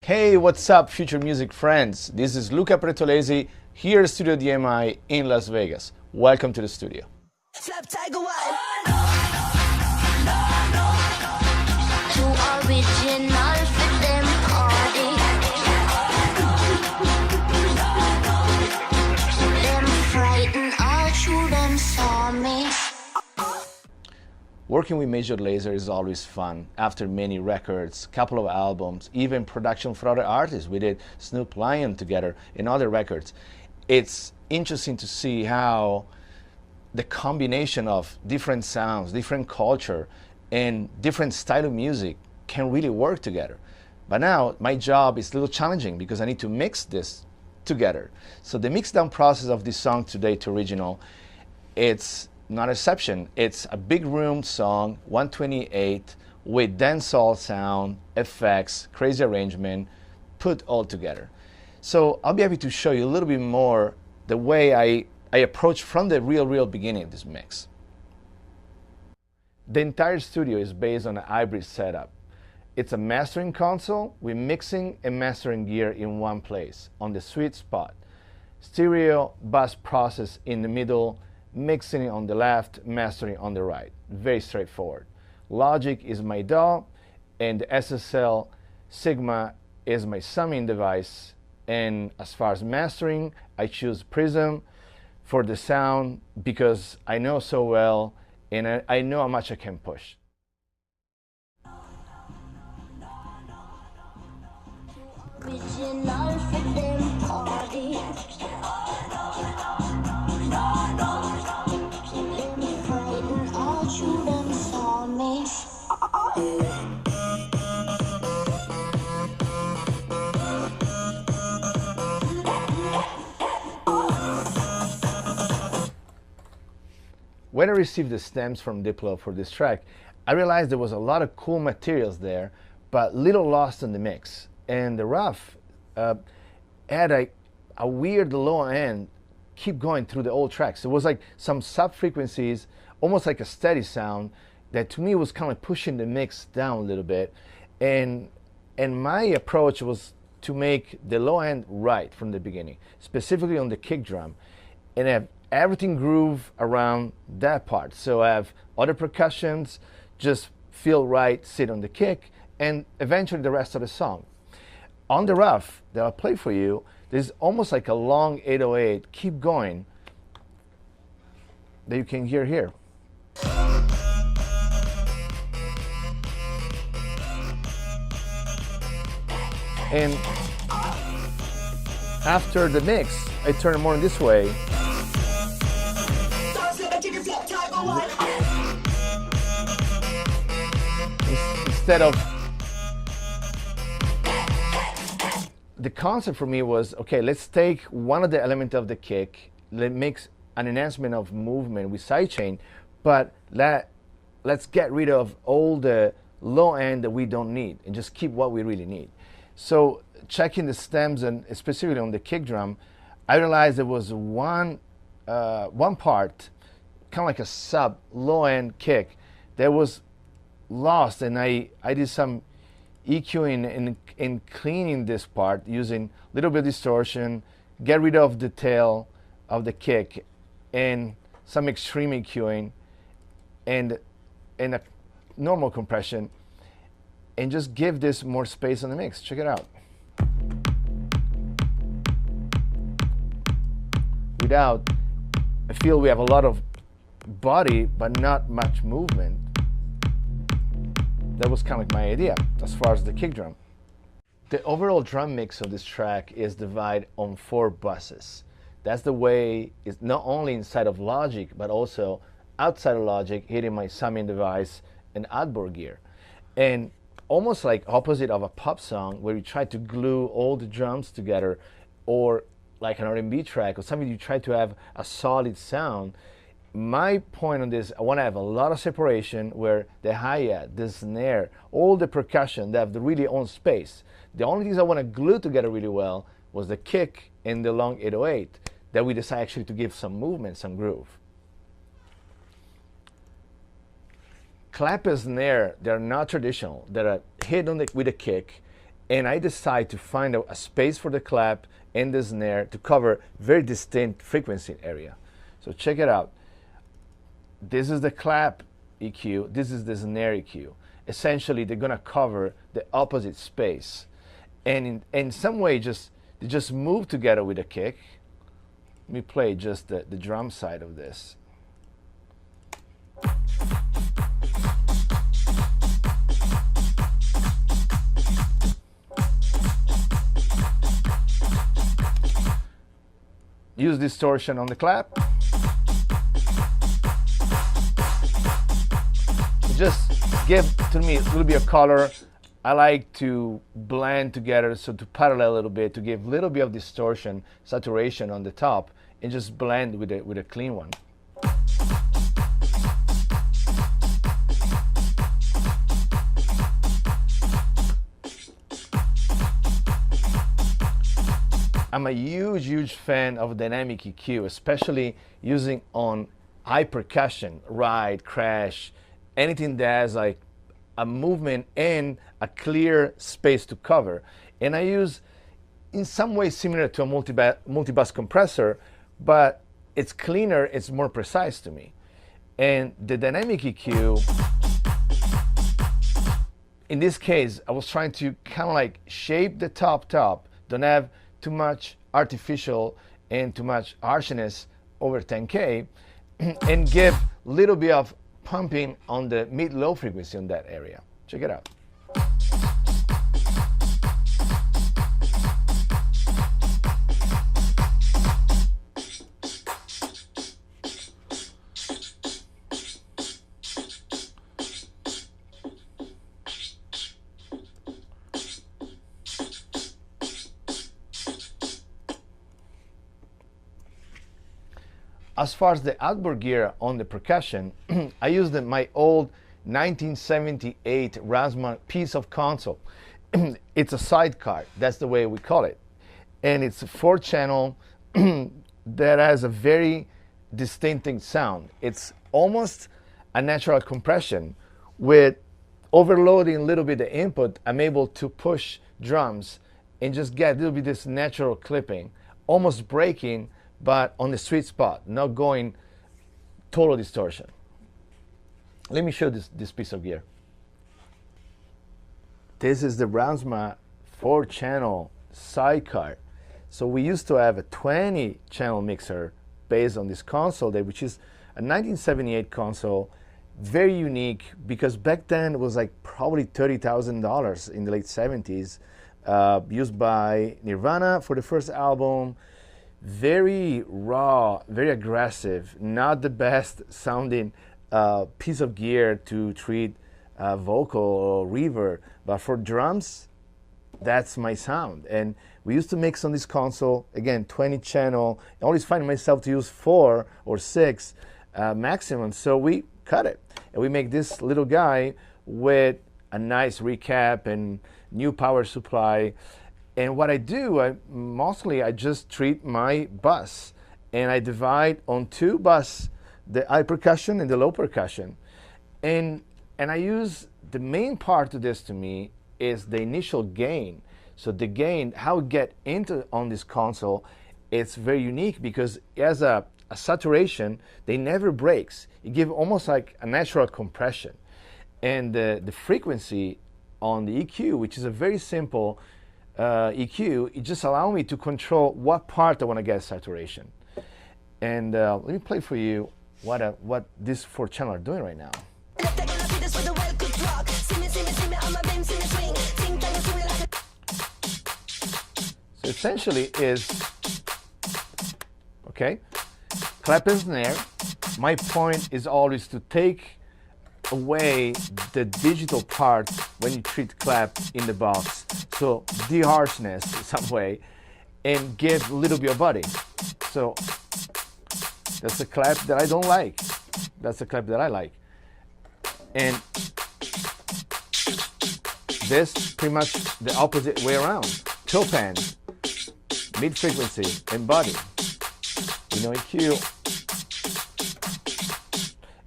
Hey, what's up, future music friends? This is Luca Pretolesi here at Studio DMI in Las Vegas. Welcome to the studio. Working with Major Lazer is always fun. After many records, couple of albums, even production for other artists. We did Snoop Lion together and other records. It's interesting to see how the combination of different sounds, different culture, and different style of music can really work together. But now my job is a little challenging because I need to mix this together. So the mix down process of this song today to original, it's not exception. It's a big room song, 128, with dancehall sound, effects, crazy arrangement, put all together. So I'll be happy to show you a little bit more the way I approach from the real beginning of this mix. The entire studio is based on a hybrid setup. It's a mastering console with mixing and mastering gear in one place, on the sweet spot. Stereo bus process in the middle, mixing on the left, mastering on the right. Very straightforward. Logic is my DAW, and the SSL Sigma is my summing device. And as far as mastering, I choose Prism for the sound because I know so well and I know how much I can push. When I received the stems from Diplo for this track, I realized there was a lot of cool materials there, but little lost in the mix. And the rough had a weird low end keep going through the whole tracks. It was like some sub frequencies, almost like a steady sound that to me was kind of pushing the mix down a little bit. And my approach was to make the low end right from the beginning, specifically on the kick drum, and have everything groove around that part. So I have other percussions just feel right, sit on the kick, and eventually the rest of the song. On the rough that I'll play for you, there's almost like a long 808 keep going that you can hear here. And after the mix, I turn it more in this way. Instead of, the concept for me was, okay, let's take one of the elements of the kick, let's make an enhancement of movement with sidechain, but let's get rid of all the low end that we don't need and just keep what we really need. So checking the stems and specifically on the kick drum, I realized there was one part, kind of like a sub low end kick, that was lost, and I did some EQing and cleaning this part using a little bit of distortion, get rid of the tail of the kick, and some extreme EQing and a normal compression, and just give this more space on the mix. Check it out. Without, I feel we have a lot of body but not much movement. That was kind of like my idea as far as the kick drum. The overall drum mix of this track is divided on 4 buses. That's the way it's not only inside of Logic but also outside of Logic, hitting my summing device and outboard gear. And almost like opposite of a pop song where you try to glue all the drums together, or like an R&B track or something you try to have a solid sound. My point on this, I want to have a lot of separation where the hi-hat, the snare, all the percussion, they have the really own space. The only things I want to glue together really well was the kick and the long 808 that we decided actually to give some movement, some groove. Clap and snare, they're not traditional. They're hit on with a kick and I decide to find a space for the clap and the snare to cover very distinct frequency area. So check it out. This is the clap EQ, this is the snare EQ. Essentially, they're gonna cover the opposite space. And in some way, they just move together with the kick. Let me play just the drum side of this. Use distortion on the clap. Just give to me a little bit of color. I like to blend together, so to parallel a little bit, to give a little bit of distortion, saturation on the top, and just blend with a clean one. I'm a huge fan of dynamic EQ, especially using on high percussion, ride, crash, anything that has like a movement and a clear space to cover. And I use in some way similar to a multi-bus compressor, but it's cleaner, it's more precise to me. And the dynamic EQ, in this case, I was trying to kind of like shape the top, don't have too much artificial and too much harshness over 10K, and give a little bit of pumping on the mid-low frequency on that area. Check it out. As far as the outboard gear on the percussion, I used my old 1978 Rasmus piece of console. It's a sidecar, that's the way we call it. And it's a 4-channel that has a very distinctive sound. It's almost a natural compression. With overloading a little bit the input, I'm able to push drums and just get a little bit this natural clipping, almost breaking, but on the sweet spot, not going total distortion. Let me show this piece of gear. This is the Rasmus 4-channel sidecar. So we used to have a 20-channel mixer based on this console, which is a 1978 console, very unique because back then it was like probably $30,000 in the late 70s, used by Nirvana for the first album. Very raw, very aggressive, not the best sounding piece of gear to treat vocal or reverb, but for drums, that's my sound. And we used to mix on this console, again, 20 channel. I always find myself to use 4 or 6 maximum, so we cut it. And we make this little guy with a nice recap and new power supply. And what I do, mostly I just treat my bus, and I divide on 2 bus, the high percussion and the low percussion. And I use, the main part of this to me is the initial gain. So the gain, how it get into on this console, it's very unique because it has a saturation, they never breaks. It gives almost like a natural compression. And the frequency on the EQ, which is a very simple EQ, it just allows me to control what part I want to get saturation. And let me play for you what these 4 channels are doing right now. So essentially is, okay, clap and snare. My point is always to take away the digital part when you treat clap in the box, so the harshness in some way, and give a little bit of body. So that's the clap that I don't like, that's the clap that I like. And this pretty much the opposite way around, toe pan, mid frequency and body, EQ,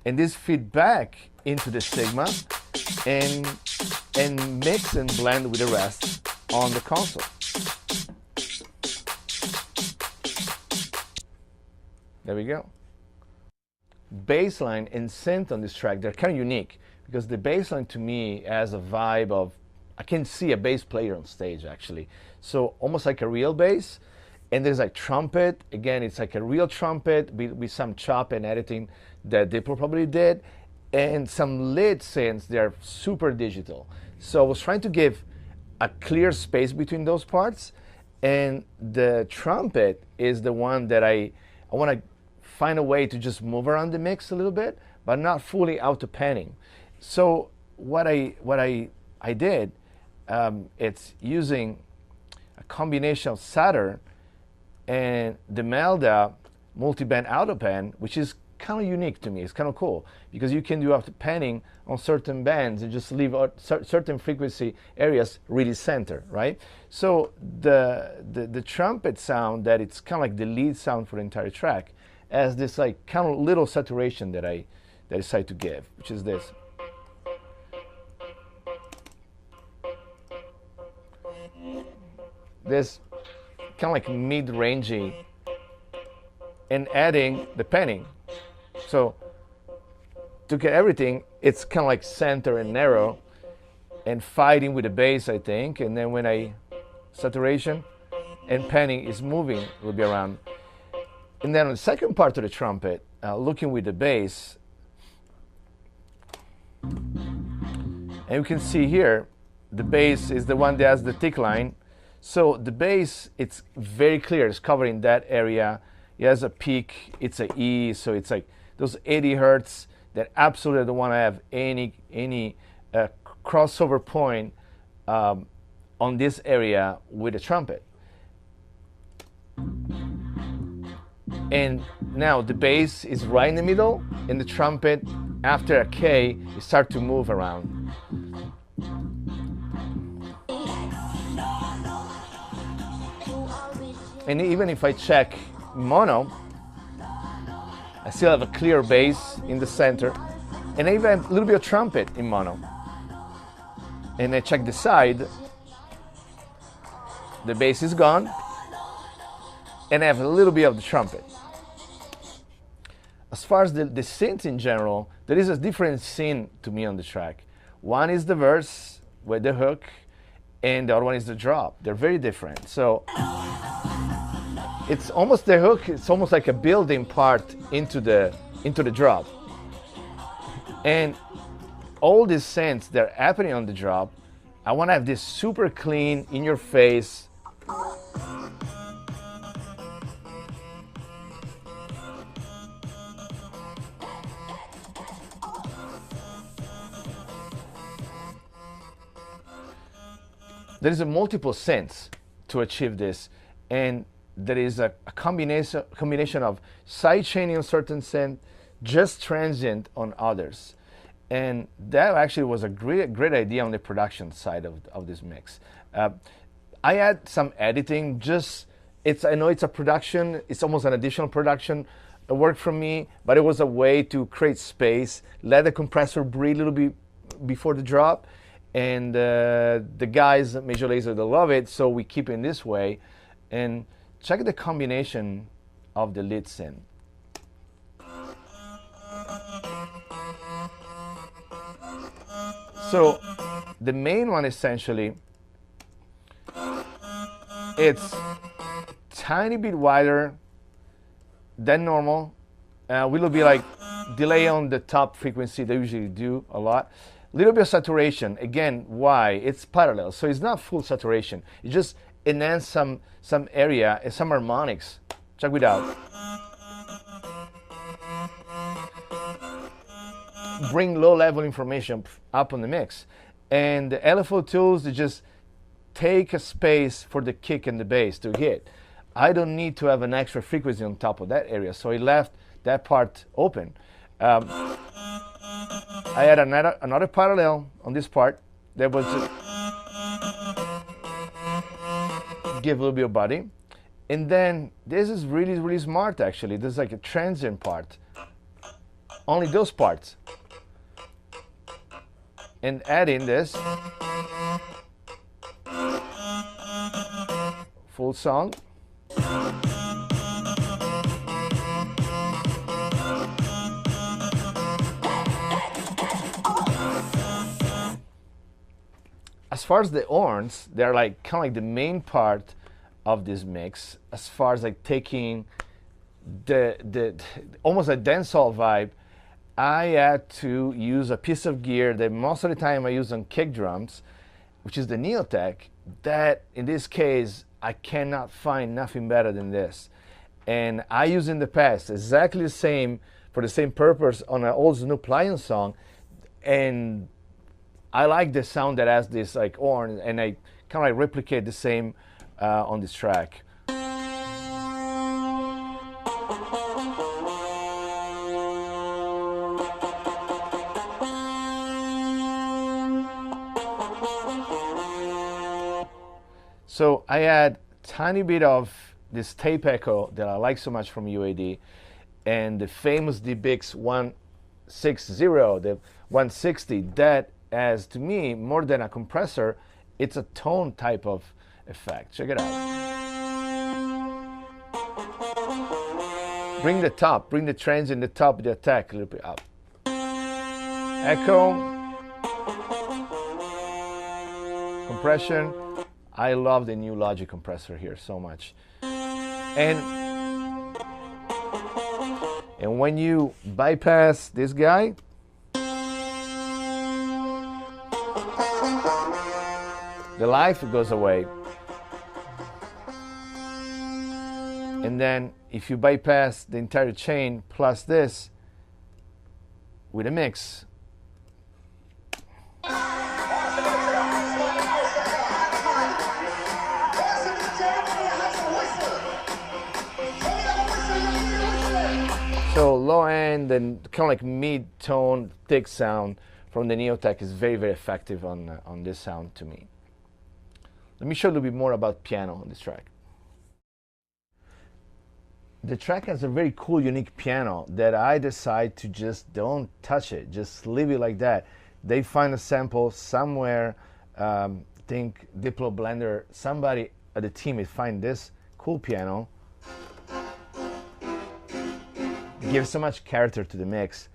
and this feedback into the Sigma and mix and blend with the rest on the console. There we go. Bassline and synth on this track, they're kind of unique because the bassline to me has a vibe of, I can see a bass player on stage actually. So almost like a real bass. And there's like trumpet. Again, it's like a real trumpet with some chop and editing that Diplo probably did. And some lead synths, they're super digital. So I was trying to give a clear space between those parts. And the trumpet is the one that I want to find a way to just move around the mix a little bit, but not fully out to panning. So what I did, it's using a combination of Saturn and the Melda multi-band auto pan, which is kind of unique to me. It's kind of cool because you can do auto panning on certain bands and just leave certain frequency areas really center, right? So the trumpet sound that it's kind of like the lead sound for the entire track has this like kind of little saturation that I decided to give, which is this. This kind of like mid-rangey and adding the panning. So to get everything, it's kind of like center and narrow and fighting with the bass, I think. And then when I saturation and panning is moving, will be around. And then on the second part of the trumpet, looking with the bass, and you can see here, the bass is the one that has the thick line. So the bass, it's very clear, it's covering that area. It has a peak, it's a E, so it's like those 80 hertz that absolutely don't want to have any crossover point on this area with the trumpet. And now the bass is right in the middle, and the trumpet, after a K, you start to move around. And even if I check mono, I still have a clear bass in the center, and I even have a little bit of trumpet in mono. And I check the side, the bass is gone, and I have a little bit of the trumpet. As far as the synth in general, there is a different scene to me on the track. One is the verse with the hook, and the other one is the drop. They're very different. So it's almost the hook, it's almost like a building part into the drop. And all these synths that are happening on the drop, I want to have this super clean, in your face. There is a multiple synths to achieve this, and there is a combination of side chaining on certain synth, just transient on others. And that actually was a great idea on the production side of this mix. I had some editing, I know it's a production, it's almost an additional production work for me, but it was a way to create space, let the compressor breathe a little bit before the drop. And the guys at Major Lazer, they love it, so we keep it this way. And check the combination of the lead synth. So the main one essentially, it's tiny bit wider than normal. Will be like delay on the top frequency, they usually do a lot. Little bit of saturation. Again, why? It's parallel, so it's not full saturation. It just enhance some area and some harmonics. Check it out. Bring low-level information up on the mix. And the LFO tools, they just take a space for the kick and the bass to hit. I don't need to have an extra frequency on top of that area, so I left that part open. I had another parallel on this part that was just give a little bit of body. And then this is really, really smart actually. This is like a transient part. Only those parts. And add in this. full song. As far as the horns, they're like kind of like the main part of this mix. As far as like taking the almost a dancehall vibe, I had to use a piece of gear that most of the time I use on kick drums, which is the Neotech. That in this case, I cannot find nothing better than this. And I used in the past exactly the same for the same purpose on an old Snoop Lion song, and I like the sound that has this like horn, and I kind of like replicate the same on this track. So I add tiny bit of this tape echo that I like so much from UAD, and the famous DBX 160, the 160, that as to me, more than a compressor, it's a tone type of effect. Check it out. Bring the top, bring the trends in the top of the attack a little bit up. Echo, compression. I love the new Logic compressor here so much. And when you bypass this guy, the life goes away. And then if you bypass the entire chain plus this with a mix, so low end and kind of like mid-tone, thick sound from the Neotech is very, very effective on this sound to me. Let me show you a little bit more about piano on this track. The track has a very cool, unique piano that I decide to just don't touch it, just leave it like that. They find a sample somewhere, think Diplo Blender, somebody at the team will find this cool piano. It gives so much character to the mix.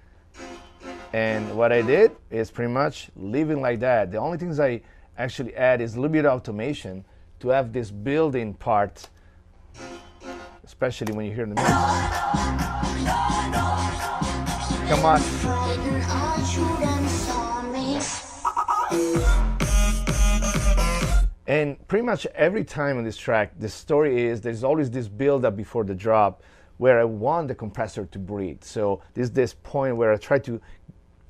And what I did is pretty much leaving like that. The only things I actually add is a little bit of automation to have this built-in part, especially when you hear the mix. Come on. And pretty much every time on this track, the story is there's always this build-up before the drop where I want the compressor to breathe. So there's this point where I try to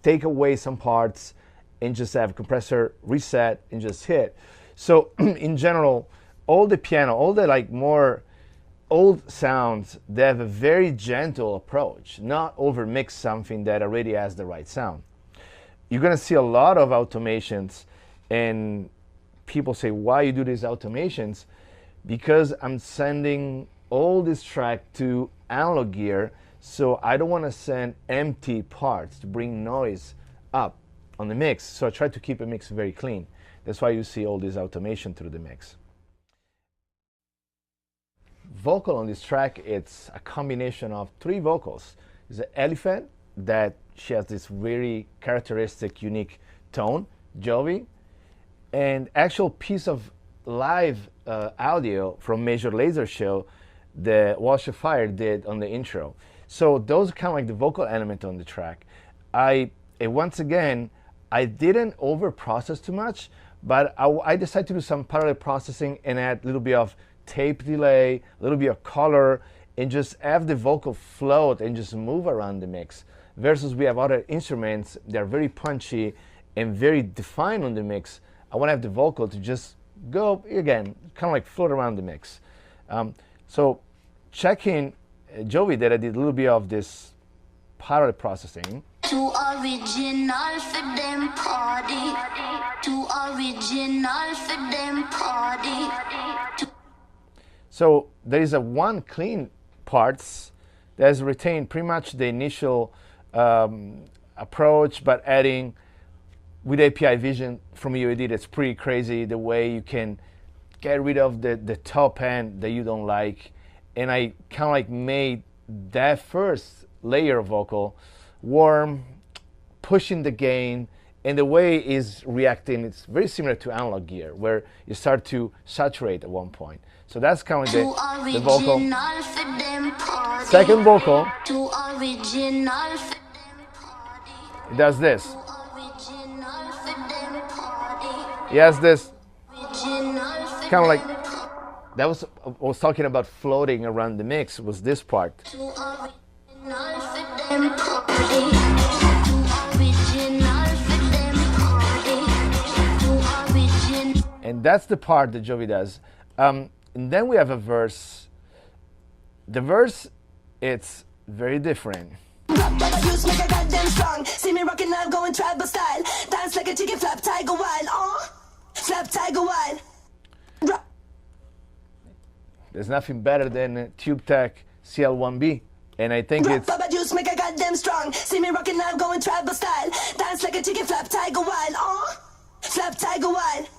take away some parts and just have compressor reset and just hit. So in general, all the piano, all the like more old sounds, they have a very gentle approach, not overmix something that already has the right sound. You're gonna see a lot of automations, and people say, why you do these automations? Because I'm sending all this track to analog gear, so I don't wanna send empty parts to bring noise up on the mix. So I try to keep a mix very clean. That's why you see all this automation through the mix. Vocal on this track, it's a combination of 3 vocals. It's an elephant that she has this very characteristic, unique tone, Jovi, and actual piece of live audio from Major Lazer show that Wash of Fire did on the intro. So those are kind of like the vocal element on the track. And once again, I didn't over process too much, but I decided to do some parallel processing and add a little bit of tape delay, a little bit of color, and just have the vocal float and just move around the mix. Versus we have other instruments that are very punchy and very defined on the mix. I want to have the vocal to just go, again, kind of like float around the mix. So checking Jovi that I did a little bit of this parallel processing. Too original for them party. Too original for them party. So there is a one clean parts that has retained pretty much the initial approach, but adding with API vision from UAD, that's pretty crazy the way you can get rid of the top end that you don't like, and I kind of like made that first layer of vocal warm, pushing the gain, and the way it's reacting, it's very similar to analog gear, where you start to saturate at one point. So that's kind of the vocal. Second vocal, it does this. He has this kind of like, that was, I was talking about floating around the mix, was this part. And that's the part that Jovi does. And then we have a verse. The verse, it's very different. See me rocking live, going tribal style. Dance like a chicken, flap tiger wild. Flap tiger wild. There's nothing better than Tube Tech CL1B. And I think it's juice make a goddamn strong. See me rocking live, going tribal style. Dance like a chicken, flap tiger wild. Flap tiger wild.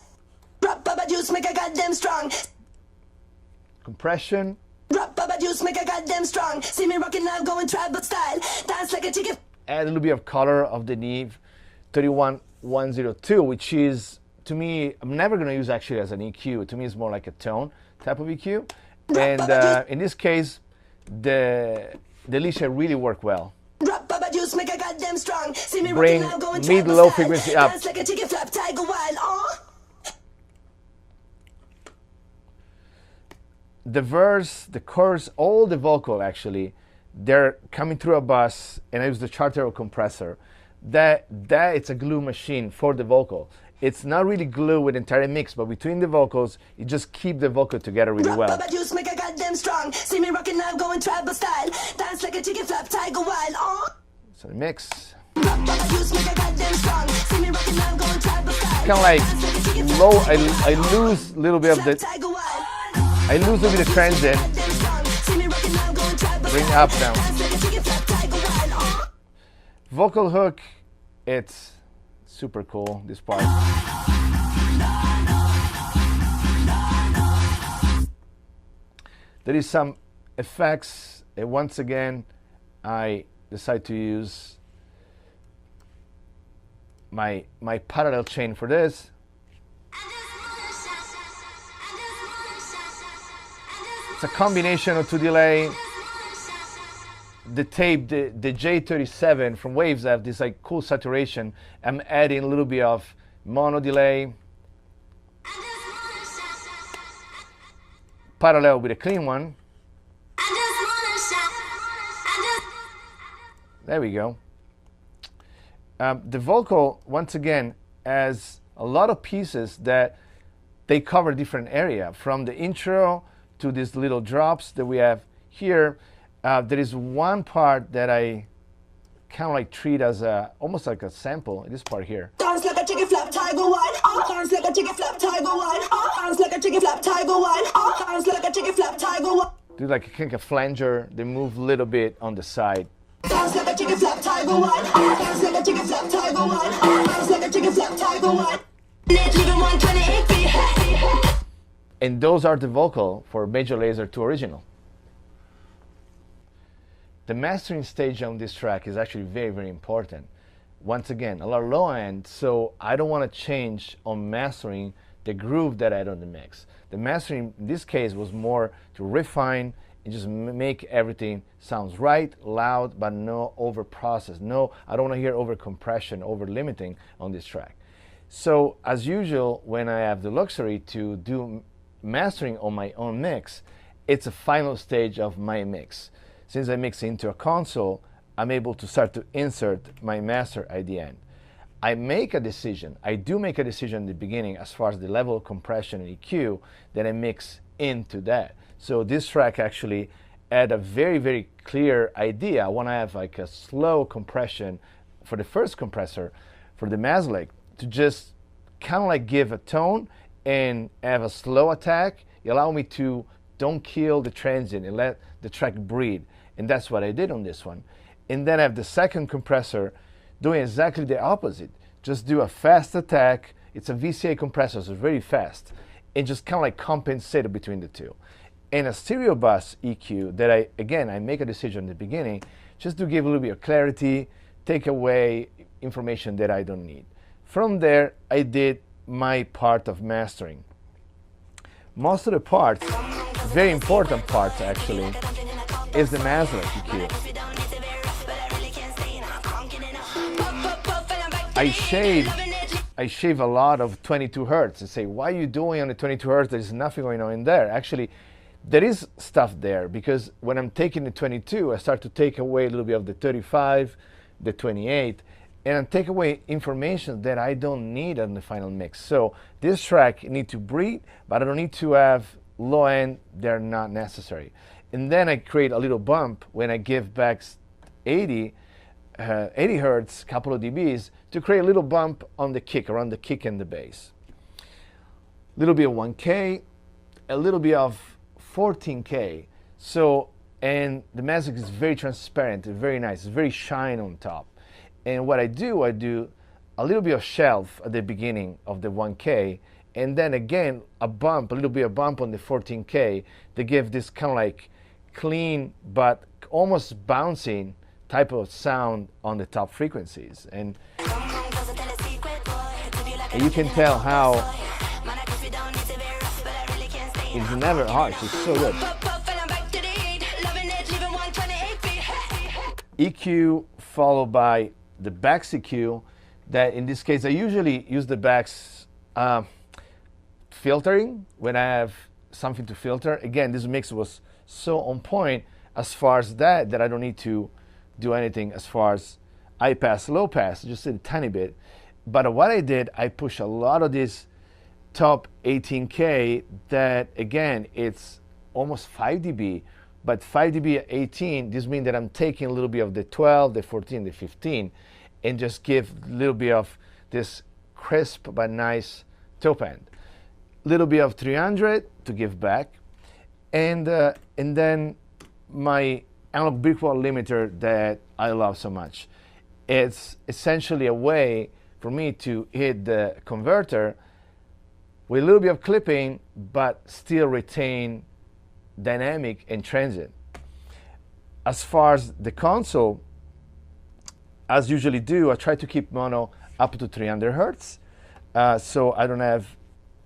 Baba juice make a goddamn strong. Compression. Baba juice make a goddamn strong. See me rocking live, going tribal style. Dance like a chicken. Add a little bit of color of the Neve 31102, which is, to me, I'm never going to use actually as an EQ. To me, it's more like a tone type of EQ. And in this case, the Lazer really work well. Bring mid-low frequency up. The verse, the chorus, all the vocal actually, they're coming through a bus, and I use the Charter compressor. That it's a glue machine for the vocal. It's not really glue with the entire mix, but between the vocals, you just keep the vocal together really well. Make a goddamn strong. See me rocking now, going tribal style. Dance like a chicken, flap tiger wild. So the mix. Kind of like low. I lose a little bit of the. I lose a little bit of transient. Bring up now. Vocal hook, it's super cool, this part. There is some effects, and once again, I decide to use my parallel chain for this. It's a combination of two delay. The tape, the J37 from Waves have this like cool saturation. I'm adding a little bit of mono delay. Parallel with a clean one. There we go. The vocal, once again, has a lot of pieces that they cover different area, from the intro to these little drops that we have here. There is one part that I kind of like treat as almost like a sample. This part here. Dance like a chicken flap tiger wine. Dance like a chicken flap tiger wine. Dance like a chicken flap tiger wine. Dance like a chicken flap tiger wine. Do like a kind of flanger. They move a little bit on the side. Dance like a chicken flap tiger wine. Dance like a chicken flap tiger wine. Dance like a chicken flap tiger wine. And those are the vocal for Major Lazer 2 Original. The mastering stage on this track is actually very, very important. Once again, a lot of low end, so I don't want to change on mastering the groove that I had on the mix. The mastering in this case was more to refine and just make everything sounds right, loud, but no over process. No, I don't want to hear over compression, over limiting on this track. So as usual, when I have the luxury to do mastering on my own mix, it's a final stage of my mix. Since I mix into a console, I'm able to start to insert my master at the end. I make a decision. I do make a decision in the beginning as far as the level of compression and EQ, then I mix into that. So this track actually had a very, very clear idea. I want to have like a slow compression for the first compressor, for the Maslake, to just kind of like give a tone and have a slow attack. You allow me to don't kill the transient and let the track breathe. And that's what I did on this one. And then I have the second compressor doing exactly the opposite. Just do a fast attack. It's a VCA compressor, so it's very fast. and just kind of like compensate between the two. And a stereo bus EQ that I make a decision in the beginning just to give a little bit of clarity, take away information that I don't need. From there, I did my part of mastering. Most of the parts, very important parts actually, is the master EQ. I shave a lot of 22 hertz and say, why are you doing on the 22 hertz? There's nothing going on in there. Actually, there is stuff there because when I'm taking the 22, I start to take away a little bit of the 35, the 28, and I take away information that I don't need on the final mix. So this track needs to breathe, but I don't need to have low end. They're not necessary. And then I create a little bump when I give back 80 hertz, couple of dBs, to create a little bump on the kick, around the kick and the bass. A little bit of 1K, a little bit of 14K. So, and the magic is very transparent, very nice, it's very shine on top. And what I do a little bit of shelf at the beginning of the 1K, and then again a little bit of bump on the 14K to give this kind of like clean but almost bouncing type of sound on the top frequencies. And you can tell how it's never harsh, it's so good. EQ followed by the backs EQ, that in this case I usually use the backs filtering when I have something to filter. Again, this mix was so on point as far as that I don't need to do anything as far as high pass, low pass, just a tiny bit. But what I did, I push a lot of this top 18K that again, it's almost 5 dB, but 5 dB at 18, this means that I'm taking a little bit of the 12, the 14, the 15, and just give a little bit of this crisp but nice top end. A little bit of 300 to give back, and then my analog brick wall limiter that I love so much. It's essentially a way for me to hit the converter with a little bit of clipping, but still retain dynamic and transient. As far as the console, as usually do, I try to keep mono up to 300 hertz, so I don't have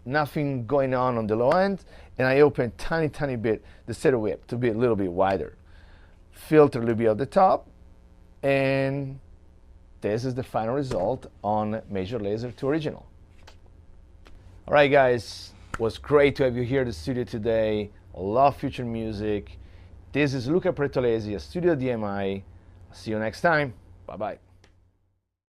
nothing going on the low end, and I open tiny bit the stereo whip to be a little bit wider. Filter a little bit at the top, and this is the final result on Major Lazer 2 Original. All right, guys, it was great to have you here in the studio today. I love future music. This is Luca Pretolesi, a Studio DMI. See you next time. Bye-bye.